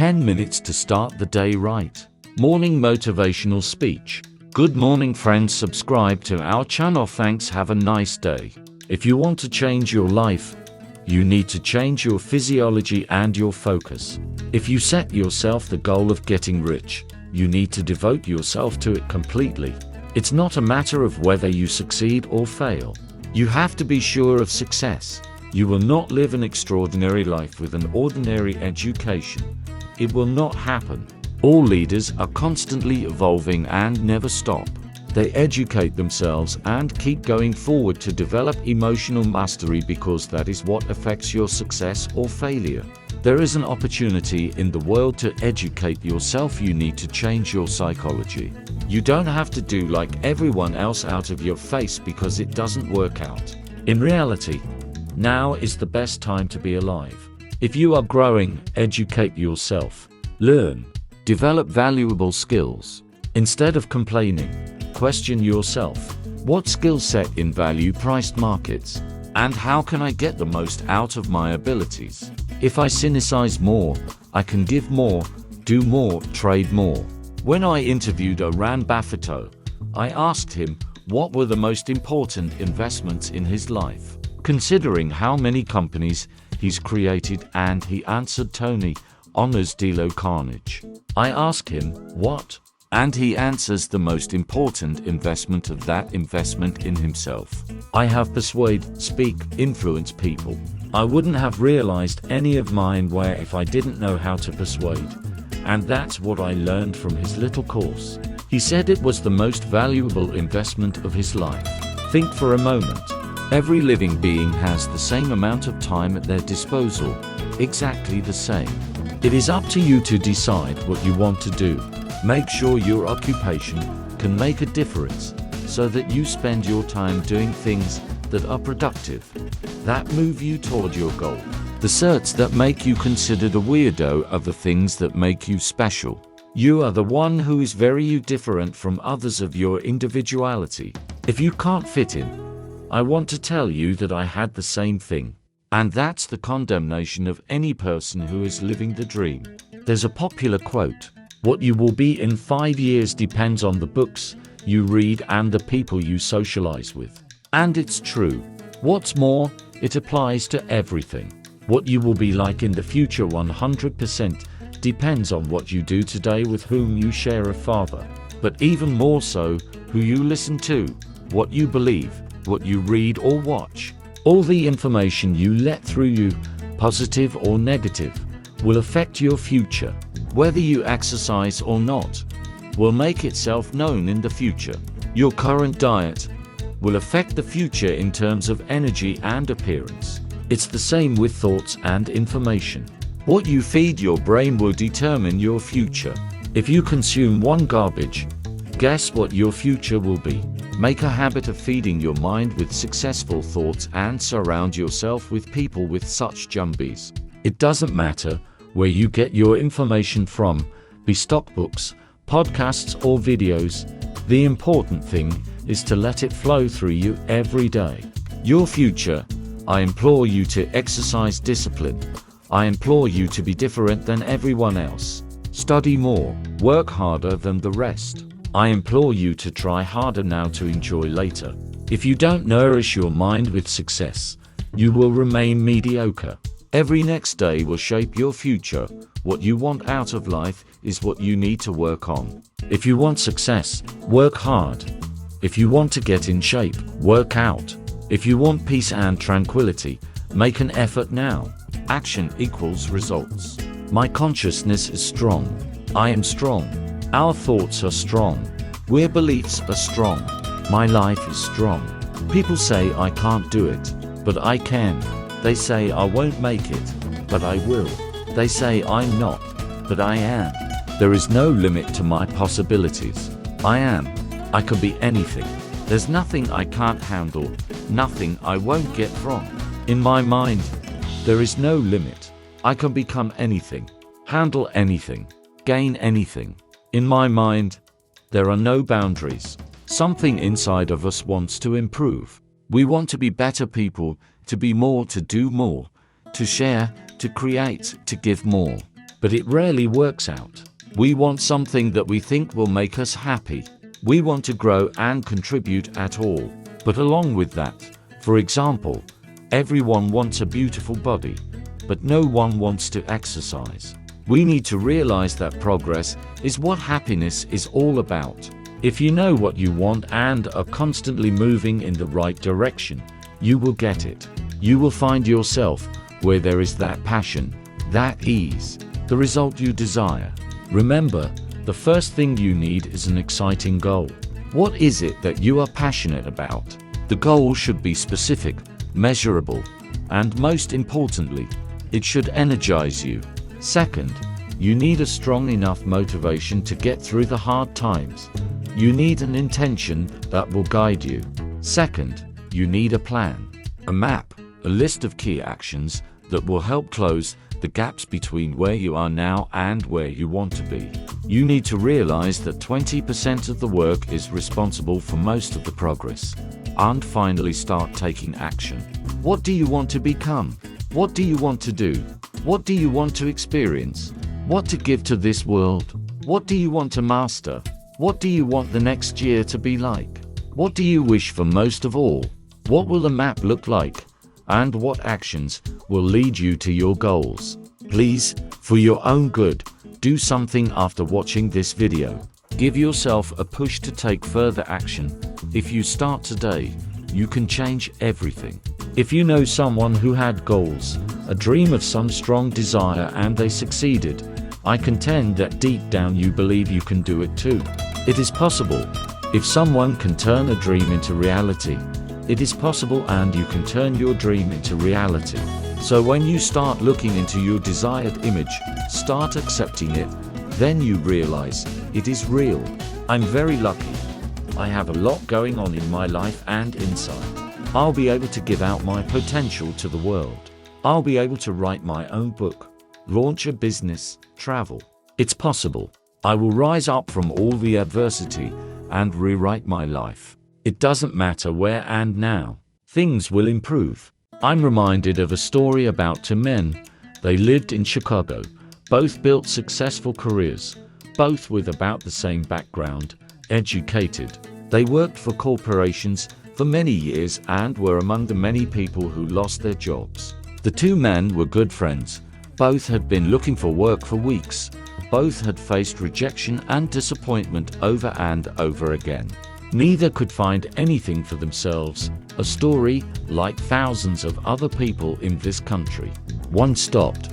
10 minutes to start the day right. Morning motivational speech. Good morning friends, subscribe to our channel. Thanks, have a nice day. If you want to change your life, you need to change your physiology and your focus. If you set yourself the goal of getting rich, you need to devote yourself to it completely. It's not a matter of whether you succeed or fail. You have to be sure of success. You will not live an extraordinary life with an ordinary education. It will not happen. All leaders are constantly evolving and never stop. They educate themselves and keep going forward to develop emotional mastery, because that is what affects your success or failure. There is an opportunity in the world to educate yourself. You need to change your psychology. You don't have to do like everyone else out of your face, because it doesn't work out. In reality, now is the best time to be alive. If you are growing, educate yourself. Learn. Develop valuable skills. Instead of complaining, question yourself. What skill set in value-priced markets? And how can I get the most out of my abilities? If I synthesize more, I can give more, do more, trade more. When I interviewed Warren Buffett, I asked him what were the most important investments in his life, considering how many companies he's created, and he answered Tony Honors Delo Carnage. I ask him what, and he answers the most important investment of that investment in himself. I have persuade, speak, influence people. I wouldn't have realized any of mine where if I didn't know how to persuade. And that's what I learned from his little course. He said it was the most valuable investment of his life. Think for a moment. Every living being has the same amount of time at their disposal, exactly the same. It is up to you to decide what you want to do. Make sure your occupation can make a difference, so that you spend your time doing things that are productive, that move you toward your goal. The certs that make you considered a weirdo are the things that make you special. You are the one who is very different from others of your individuality. If you can't fit in, I want to tell you that I had the same thing. And that's the condemnation of any person who is living the dream. There's a popular quote: what you will be in 5 years depends on the books you read and the people you socialize with. And it's true. What's more, it applies to everything. What you will be like in the future 100% depends on what you do today, with whom you share a father. But even more so, who you listen to, what you believe, what you read or watch. All the information you let through you, positive or negative, will affect your future. Whether you exercise or not, will make itself known in the future. Your current diet will affect the future in terms of energy and appearance. It's the same with thoughts and information. What you feed your brain will determine your future. If you consume one garbage, guess what your future will be. Make a habit of feeding your mind with successful thoughts and surround yourself with people with such jumbies. It doesn't matter where you get your information from, be stock books, podcasts or videos. The important thing is to let it flow through you every day. Your future. I implore you to exercise discipline. I implore you to be different than everyone else. Study more, work harder than the rest. I implore you to try harder now to enjoy later. If you don't nourish your mind with success, you will remain mediocre. Every next day will shape your future. What you want out of life is what you need to work on. If you want success, work hard. If you want to get in shape, work out. If you want peace and tranquility, make an effort now. Action equals results. My consciousness is strong. I am strong. Our thoughts are strong. Our beliefs are strong. My life is strong. People say I can't do it, but I can. They say I won't make it, but I will. They say I'm not, but I am. There is no limit to my possibilities. I am. I can be anything. There's nothing I can't handle, nothing I won't get wrong. In my mind, there is no limit. I can become anything, handle anything, gain anything. In my mind, there are no boundaries. Something inside of us wants to improve. We want to be better people, to be more, to do more, to share, to create, to give more. but it rarely works out. We want something that we think will make us happy. We want to grow and contribute at all. But along with that, for example, everyone wants a beautiful body, but no one wants to exercise. We need to realize that progress is what happiness is all about. If you know what you want and are constantly moving in the right direction, you will get it. You will find yourself where there is that passion, that ease, the result you desire. Remember, the first thing you need is an exciting goal. What is it that you are passionate about? The goal should be specific, measurable, and most importantly, it should energize you. Second, you need a strong enough motivation to get through the hard times. You need an intention that will guide you. Second, you need a plan, a map, a list of key actions that will help close the gaps between where you are now and where you want to be. You need to realize that 20% of the work is responsible for most of the progress. And finally, start taking action. What do you want to become? What do you want to do? What do you want to experience? What to give to this world? What do you want to master? What do you want the next year to be like? What do you wish for most of all? What will the map look like? And what actions will lead you to your goals? Please, for your own good, do something after watching this video. Give yourself a push to take further action. If you start today, you can change everything. If you know someone who had goals, a dream of some strong desire, and they succeeded, I contend that deep down you believe you can do it too. It is possible. If someone can turn a dream into reality, it is possible, and you can turn your dream into reality. So when you start looking into your desired image, start accepting it, then you realize it is real. I'm very lucky. I have a lot going on in my life and inside. I'll be able to give out my potential to the world. I'll be able to write my own book, launch a business, travel. It's possible. I will rise up from all the adversity and rewrite my life. It doesn't matter where and now. Things will improve. I'm reminded of a story about two men. They lived in Chicago. Both built successful careers. Both with about the same background, educated. They worked for corporations for many years and were among the many people who lost their jobs. The two men were good friends. Both had been looking for work for weeks. Both had faced rejection and disappointment over and over again. Neither could find anything for themselves, a story like thousands of other people in this country. One stopped.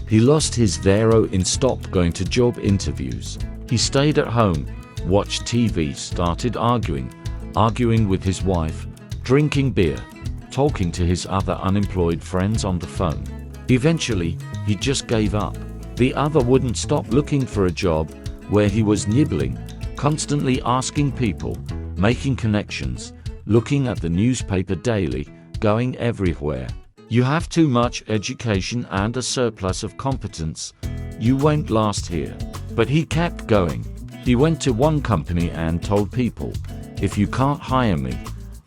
He lost his Vero and stopped going to job interviews. He stayed at home, watched TV, started arguing with his wife, drinking beer, talking to his other unemployed friends on the phone. Eventually, he just gave up. The other wouldn't stop looking for a job where he was nibbling, constantly asking people, making connections, looking at the newspaper daily, going everywhere. You have too much education and a surplus of competence. You won't last here. But he kept going. He went to one company and told people, if you can't hire me,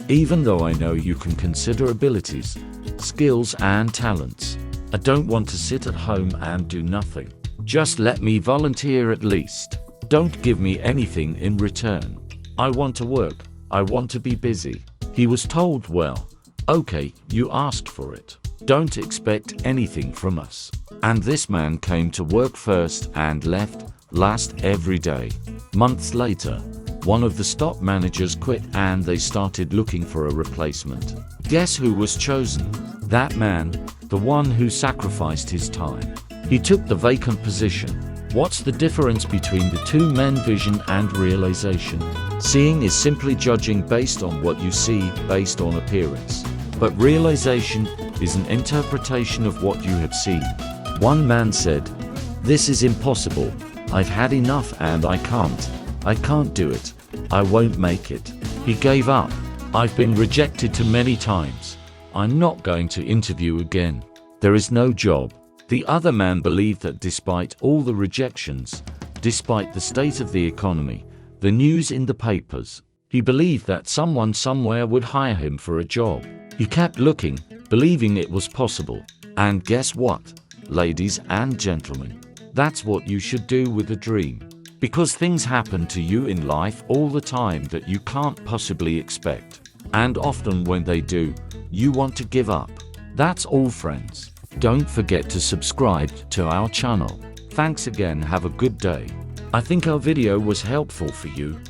even though I know you can consider abilities, skills and talents, I don't want to sit at home and do nothing. Just let me volunteer at least. Don't give me anything in return. I want to work. I want to be busy. He was told, well, okay, you asked for it. Don't expect anything from us. And this man came to work first and left last every day. Months later, one of the stock managers quit and they started looking for a replacement. Guess who was chosen? That man, the one who sacrificed his time. He took the vacant position. What's the difference between the two men? Vision and realization. Seeing is simply judging based on what you see, based on appearance. But realization is an interpretation of what you have seen. One man said, "This is impossible. I've had enough and I can't do it. I won't make it." He gave up. "I've been rejected too many times. I'm not going to interview again. There is no job." The other man believed that despite all the rejections, despite the state of the economy, the news in the papers, he believed that someone somewhere would hire him for a job. He kept looking, believing it was possible. And guess what, ladies and gentlemen? That's what you should do with a dream. Because things happen to you in life all the time that you can't possibly expect. And often when they do, you want to give up. That's all, friends. Don't forget to subscribe to our channel. Thanks again, have a good day. I think our video was helpful for you.